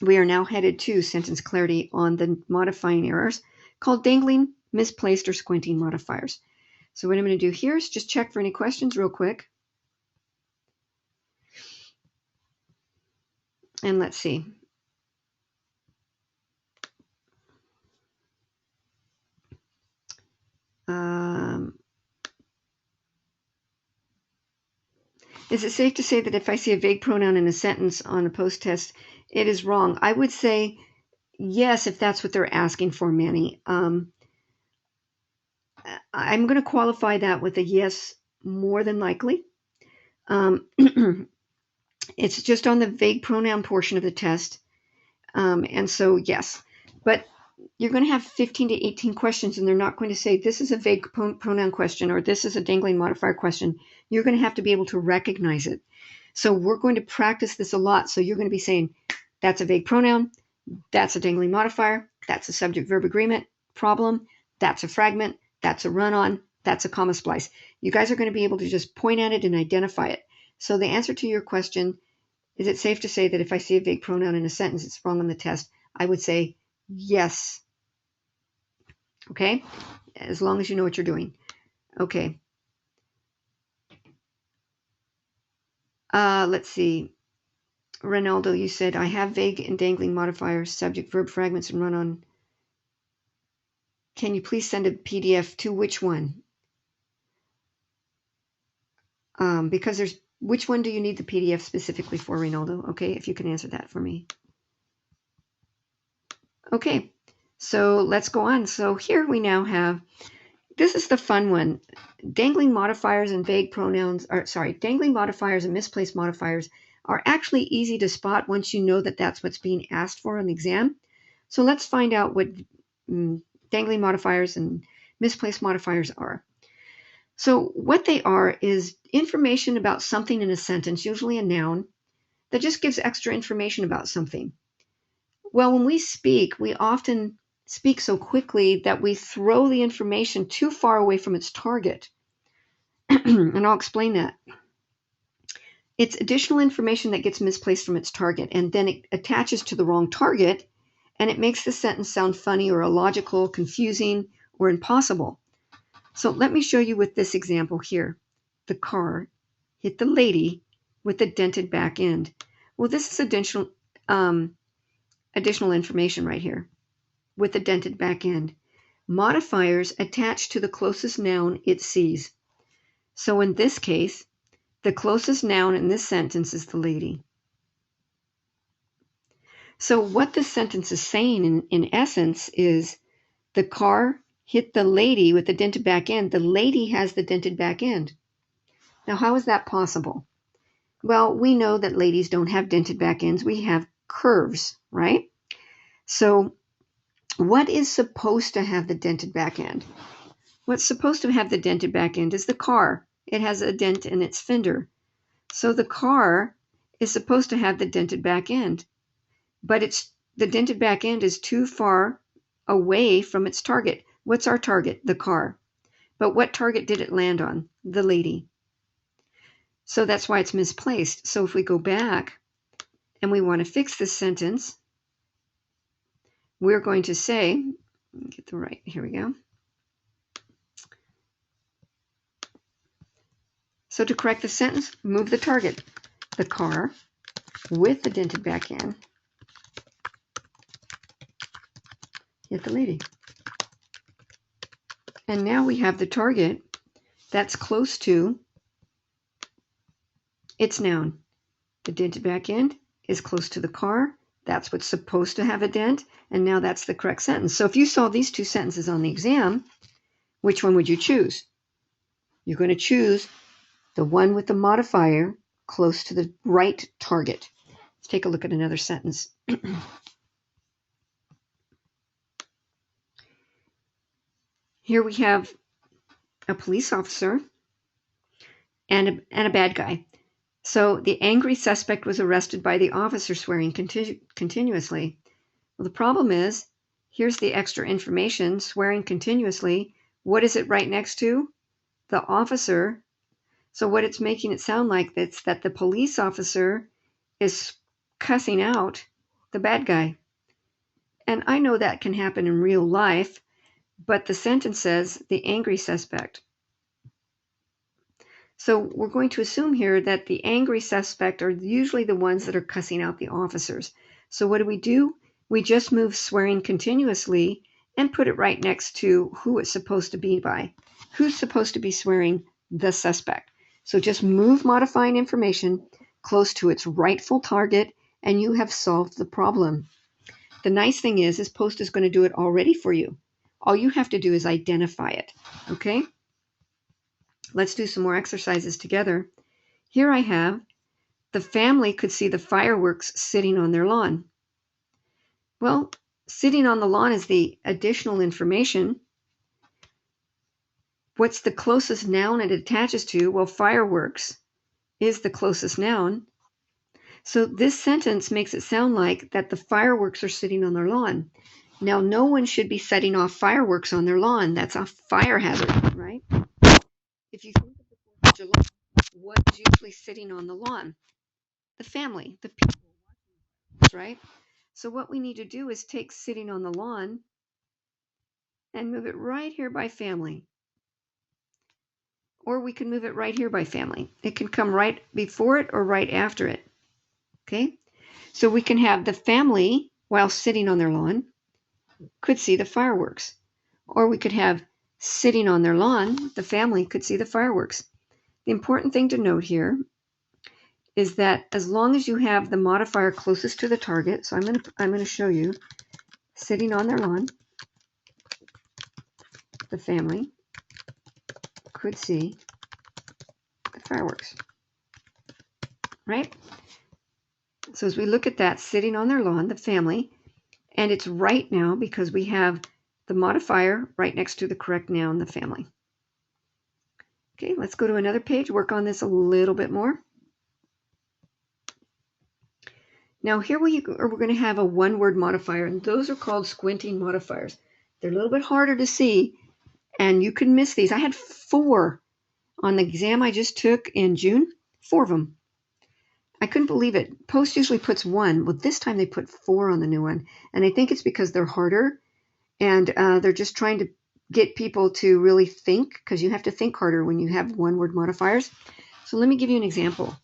we are now headed to sentence clarity on the modifying errors called dangling, misplaced, or squinting modifiers. So what I'm going to do here is just check for any questions real quick. And let's see. Is it safe to say that if I see a vague pronoun in a sentence on a post-test, it is wrong? I would say yes, if that's what they're asking for, Manny. I'm going to qualify that with a yes, more than likely. It's just on the vague pronoun portion of the test. And so, yes. But you're going to have 15 to 18 questions, and they're not going to say this is a vague pronoun question or this is a dangling modifier question. You're going to have to be able to recognize it. So we're going to practice this a lot. So you're going to be saying, that's a vague pronoun, that's a dangling modifier, that's a subject-verb agreement problem, that's a fragment, that's a run-on, that's a comma splice. You guys are going to be able to just point at it and identify it. So the answer to your question, is it safe to say that if I see a vague pronoun in a sentence, it's wrong on the test? I would say yes. Okay? As long as you know what you're doing. Okay. Let's see. Ronaldo, you said, I have vague and dangling modifiers, subject, verb, fragments, and run-on. Can you please send a PDF to which one? Because there's, which one do you need the PDF specifically for, Ronaldo? Okay, if you can answer that for me. Okay, so let's go on. So here we now have, this is the fun one. Dangling modifiers and vague pronouns, or sorry, dangling modifiers and misplaced modifiers are actually easy to spot once you know that that's what's being asked for on the exam. So let's find out what dangling modifiers and misplaced modifiers are. So what they are is information about something in a sentence, usually a noun, that just gives extra information about something. Well, when we speak, we often speak so quickly that we throw the information too far away from its target. And I'll explain that. It's additional information that gets misplaced from its target, and then it attaches to the wrong target, and it makes the sentence sound funny or illogical, confusing, or impossible. So let me show you with this example here. The car hit the lady with a dented back end. Well, this is additional information right here with a dented back end. Modifiers attach to the closest noun it sees. So in this case, the closest noun in this sentence is the lady. So what this sentence is saying in essence is the car hit the lady with the dented back end. The lady has the dented back end. Now, how is that possible? Well, we know that ladies don't have dented back ends. We have curves, right? So what is supposed to have the dented back end? What's supposed to have the dented back end is the car. It has a dent in its fender. So the car is supposed to have the dented back end. But the dented back end is too far away from its target. What's our target? The car. But what target did it land on? The lady. So that's why it's misplaced. So if we go back and we want to fix this sentence, we're going to say, get the right, here we go. So to correct the sentence, move the target. The car with the dented back end hit the lady. And now we have the target that's close to its noun. The dented back end is close to the car. That's what's supposed to have a dent. And now that's the correct sentence. So if you saw these two sentences on the exam, which one would you choose? You're going to choose the one with the modifier close to the right target. Let's take a look at another sentence. Here we have a police officer and a bad guy. So the angry suspect was arrested by the officer swearing continuously. Well, the problem is, here's the extra information, swearing continuously. What is it right next to? The officer. So what it's making it sound like, it's that the police officer is cussing out the bad guy. And I know that can happen in real life, but the sentence says the angry suspect. So we're going to assume here that the angry suspect are usually the ones that are cussing out the officers. So what do? We just move swearing continuously and put it right next to who it's supposed to be by. Who's supposed to be swearing? The suspect. So just move modifying information close to its rightful target and you have solved the problem. The nice thing is Post is going to do it already for you. All you have to do is identify it. Okay? Let's do some more exercises together. Here I have the family could see the fireworks sitting on their lawn. Well, sitting on the lawn is the additional information. What's the closest noun it attaches to? Well, fireworks is the closest noun. So this sentence makes it sound like that the fireworks are sitting on their lawn. Now, no one should be setting off fireworks on their lawn. That's a fire hazard, right? If you think of the 4th of July, what is usually sitting on the lawn? The family, the people, right? So what we need to do is take sitting on the lawn and move it right here by family. Or we can move it right here by family. It can come right before it or right after it. Okay? So we can have the family, while sitting on their lawn, could see the fireworks. Or we could have sitting on their lawn, the family could see the fireworks. The important thing to note here is that as long as you have the modifier closest to the target, so I'm going to show you sitting on their lawn, the family could see the fireworks, right? So as we look at that, sitting on their lawn, the family, and it's right now because we have the modifier right next to the correct noun, the family. Okay, let's go to another page, work on this a little bit more. Now here we're going to have a one-word modifier, and those are called squinting modifiers. They're a little bit harder to see, and you can miss these. I had 4 on the exam I just took in June, 4 of them. I couldn't believe it. Post usually puts 1. Well, this time they put 4 on the new one, and I think it's because they're harder, and they're just trying to get people to really think, because you have to think harder when you have one-word modifiers. So let me give you an example.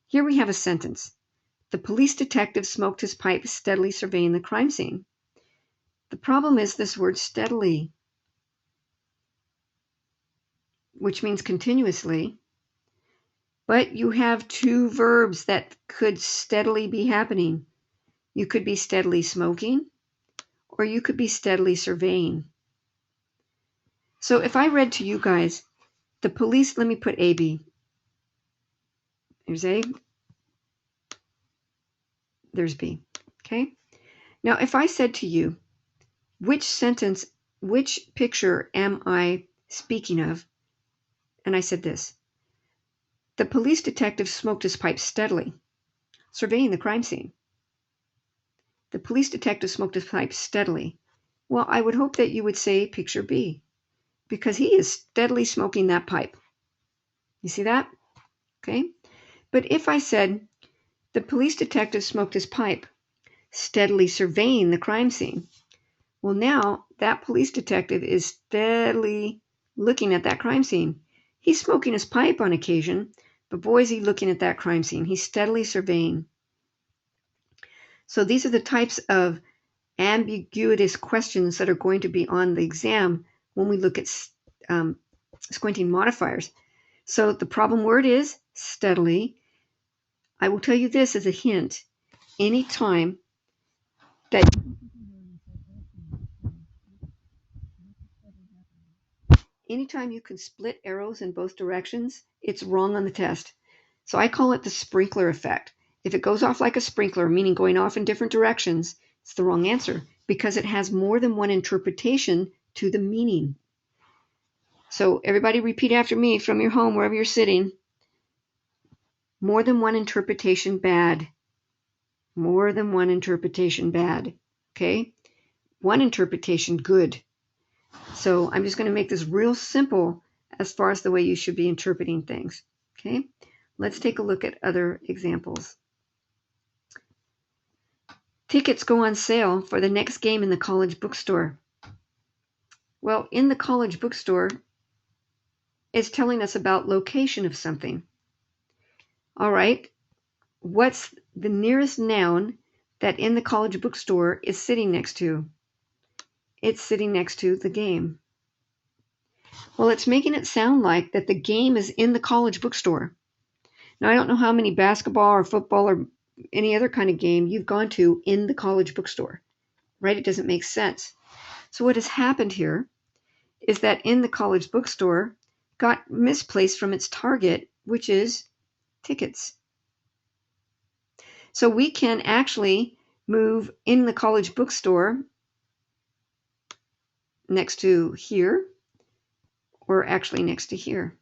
Here we have a sentence. The police detective smoked his pipe, steadily surveying the crime scene. The problem is this word steadily, which means continuously, but you have 2 verbs that could steadily be happening. You could be steadily smoking, or you could be steadily surveying. So if I read to you guys, the police, let me put AB. There's A, there's B. Okay? Now, if I said to you, which picture am I speaking of? And I said this. The police detective smoked his pipe steadily, surveying the crime scene. The police detective smoked his pipe steadily. Well, I would hope that you would say picture B, because he is steadily smoking that pipe. You see that? Okay? But if I said, the police detective smoked his pipe, steadily surveying the crime scene, well, now that police detective is steadily looking at that crime scene. He's smoking his pipe on occasion, but boy, is he looking at that crime scene. He's steadily surveying. So these are the types of ambiguous questions that are going to be on the exam when we look at squinting modifiers. So the problem word is steadily. I will tell you this as a hint. Anytime you can split arrows in both directions, it's wrong on the test. So I call it the sprinkler effect. If it goes off like a sprinkler, meaning going off in different directions, it's the wrong answer because it has more than one interpretation to the meaning. So everybody repeat after me from your home, wherever you're sitting. More than one interpretation bad. More than one interpretation bad. Okay? One interpretation good. So I'm just going to make this real simple as far as the way you should be interpreting things. Okay? Let's take a look at other examples. Tickets go on sale for the next game in the college bookstore. Well, in the college bookstore, it's telling us about location of something. All right, what's the nearest noun that in the college bookstore is sitting next to? It's sitting next to the game. Well, it's making it sound like that the game is in the college bookstore. Now, I don't know how many basketball or football or any other kind of game you've gone to in the college bookstore, right? It doesn't make sense. So what has happened here is that in the college bookstore got misplaced from its target, which is tickets. So we can actually move in the college bookstore next to here, or actually next to here.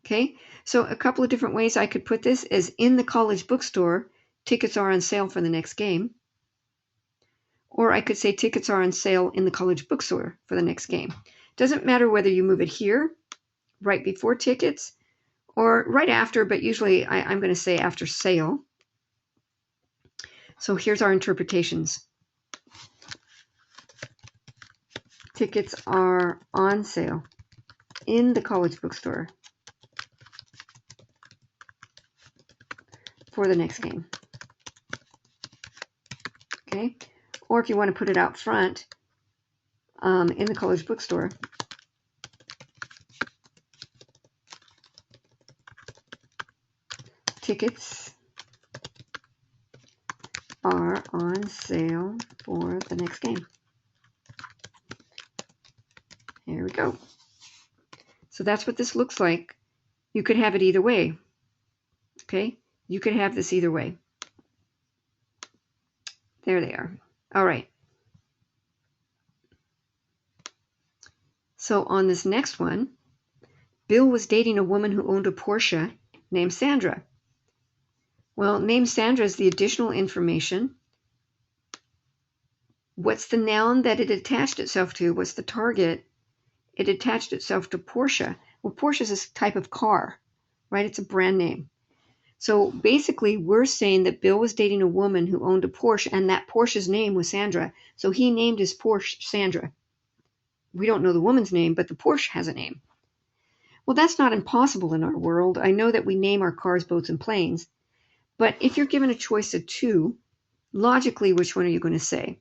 Okay, so a couple of different ways I could put this is in the college bookstore, tickets are on sale for the next game. Or I could say tickets are on sale in the college bookstore for the next game. Doesn't matter whether you move it here, right before tickets, or right after, but usually I'm going to say after sale. So here's our interpretations. Tickets are on sale in the college bookstore for the next game. Okay, or if you want to put it out front, in the college bookstore, tickets are on sale for the next game. Here we go. So that's what this looks like. You could have it either way. Okay, you could have this either way. There they are. All right. So on this next one, Bill was dating a woman who owned a Porsche named Sandra. Well, named Sandra is the additional information. What's the noun that it attached itself to? What's the target? It attached itself to Porsche. Well, Porsche is a type of car, right? It's a brand name. So basically, we're saying that Bill was dating a woman who owned a Porsche, and that Porsche's name was Sandra. So he named his Porsche Sandra. We don't know the woman's name, but the Porsche has a name. Well, that's not impossible in our world. I know that we name our cars, boats, and planes. But if you're given a choice of two, logically, which one are you going to say?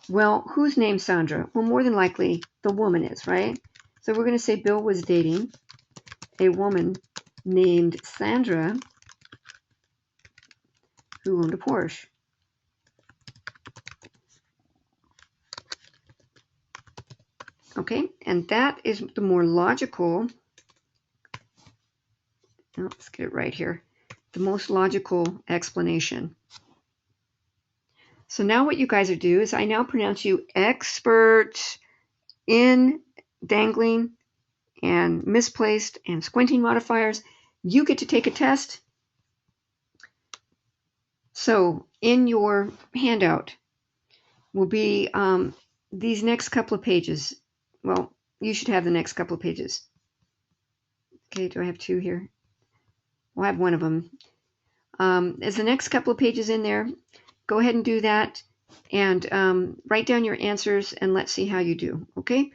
Well, who's named Sandra? Well, more than likely, the woman is, right? So we're going to say Bill was dating a woman named Sandra who owned a Porsche. Okay, and that is the more logical, let's get it right here, the most logical explanation. So now what you guys are doing is I now pronounce you experts in dangling and misplaced and squinting modifiers. You get to take a test. So in your handout will be these next couple of pages. Well, you should have the next couple of pages. Okay, do I have two here? Well, I have one of them. As the next couple of pages in there, go ahead and do that and write down your answers and let's see how you do. Okay,